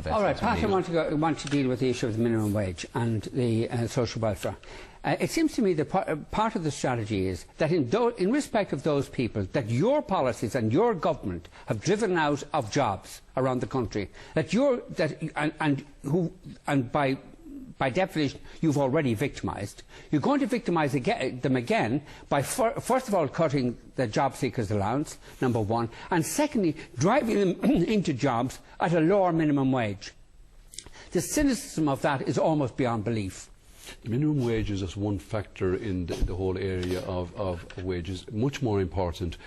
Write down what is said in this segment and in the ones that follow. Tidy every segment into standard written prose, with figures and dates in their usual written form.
investment. All right, Pat, I want to deal with the issue of the minimum wage and the social welfare. It seems to me that part of the strategy is that in respect of those people that your policies and your government have driven out of jobs around the country, by definition you've already victimised, you're going to victimise them again by first of all cutting the job seekers allowance, number one, and secondly driving them into jobs at a lower minimum wage. The cynicism of that is almost beyond belief. The minimum wage is just one factor in the whole area of wages. Much more important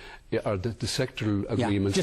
are the sectoral agreements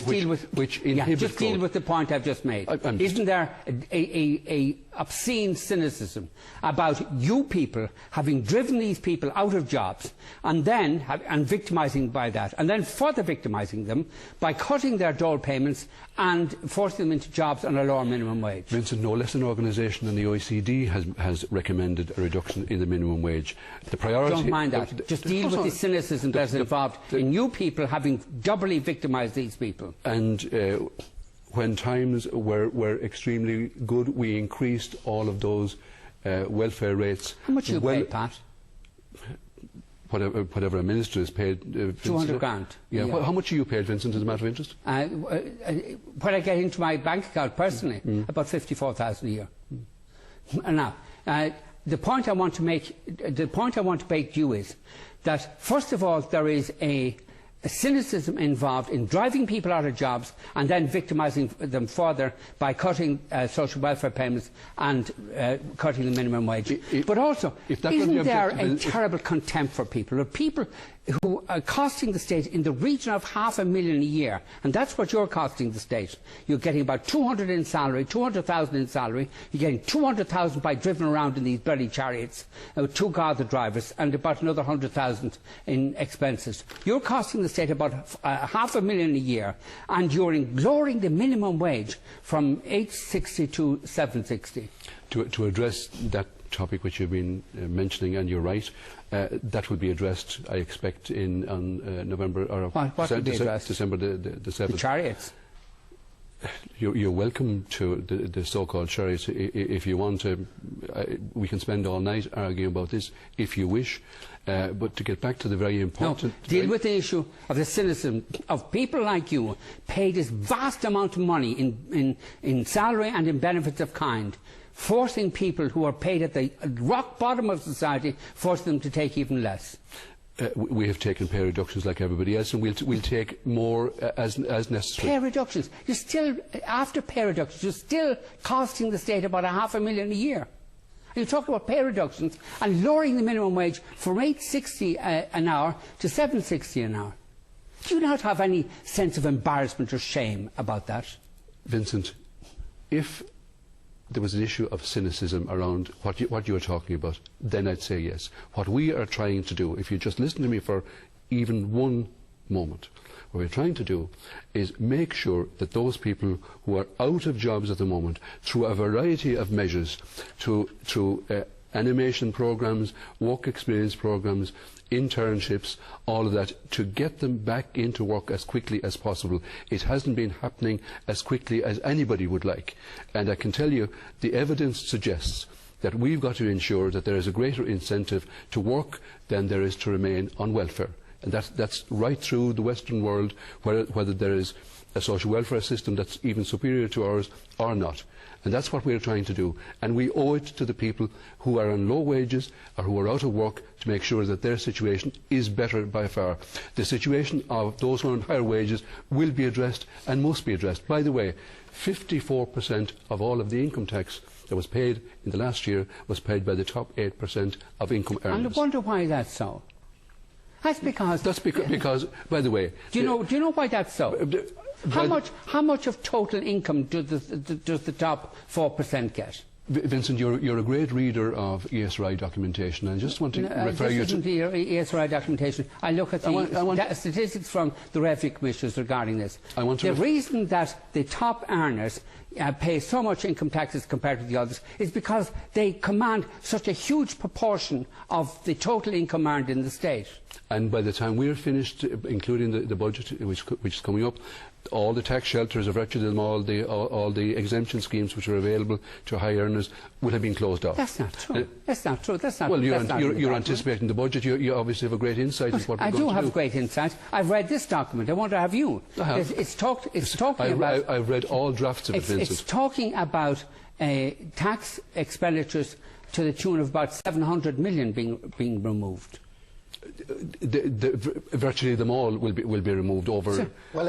which inhibit just deal with the point I've just made. Isn't there a obscene cynicism about you people having driven these people out of jobs and then victimising by that, and then further victimising them by cutting their dole payments and forcing them into jobs on a lower minimum wage? Vincent, no less an organisation than the OECD has recommended a reduction in the minimum wage. The priority... Don't mind that. Just deal with the cynicism that's involved in you people having doubly victimised these people. And when times were extremely good, we increased all of those welfare rates. How much you pay, Pat? Whatever a minister is paid. 200 grand. Yeah. How much are you paid, Vincent, as a matter of interest? What I get into my bank account personally, about 54,000 a year. Now, the point I want to make to you is that first of all there is a cynicism involved in driving people out of jobs and then victimising them further by cutting social welfare payments and cutting the minimum wage. But also, isn't there a terrible contempt for people? People who are costing the state in the region of $500,000 a year, and that's what you're costing the state. You're getting about 200 in salary, 200,000 in salary. You're getting 200,000 by driven around in these bloody chariots, 2 Garda drivers, and about another 100,000 in expenses. You're costing the state about $500,000 a year, and you're lowering the minimum wage from $8.60 to $7.60. To address that topic which you've been mentioning, and you're right, that will be addressed, I expect, on November or December the 7th. The chariots. You're welcome to the so-called chariots if you want to. We can spend all night arguing about this if you wish. But to get back to the very important... No, deal with the issue of the cynicism of people like you pay this vast amount of money in salary and in benefits of kind, forcing people who are paid at the rock bottom of society, forcing them to take even less. We have taken pay reductions like everybody else, and we'll take more as necessary. Pay reductions. You're still, after pay reductions, you're still costing the state about $500,000 a year. And you talk about pay reductions and lowering the minimum wage from $8.60 an hour to $7.60 an hour. Do you not have any sense of embarrassment or shame about that? Vincent, if there was an issue of cynicism around what you are talking about, then I'd say yes. What we are trying to do, if you just listen to me for even one moment, what we're trying to do is make sure that those people who are out of jobs at the moment, through a variety of measures, through animation programs, work experience programs, internships, all of that, to get them back into work as quickly as possible. It hasn't been happening as quickly as anybody would like. And I can tell you, the evidence suggests that we've got to ensure that there is a greater incentive to work than there is to remain on welfare. And that's right through the Western world, whether there is a social welfare system that's even superior to ours or not. And that's what we're trying to do. And we owe it to the people who are on low wages or who are out of work to make sure that their situation is better by far. The situation of those who are on higher wages will be addressed and must be addressed. By the way, 54% of all of the income tax that was paid in the last year was paid by the top 8% of income earners. And I wonder why that's so. That's because, by the way... Do you know why that's so? How much of total income does the top 4% get? Vincent, you're a great reader of ESRI documentation. I just want to refer you to... This isn't the ESRI documentation. I look at the statistics from the revenue commissioners regarding this. The reason that the top earners pay so much income taxes compared to the others is because they command such a huge proportion of the total income earned in the state. And by the time we're finished, including the budget which is coming up, all the tax shelters, of virtually them, all the exemption schemes which are available to high earners will have been closed off. That's not true. That's not true. That's not. Well, that's you're anticipating the budget. You obviously have a great insight into what we're going to do. I do have great insight. I've read this document. I wonder, have you? I have. It's talking about. I've read all drafts of it, Vincent. It's talking about tax expenditures to the tune of about 700 million being removed. Virtually them all will be removed over. Well,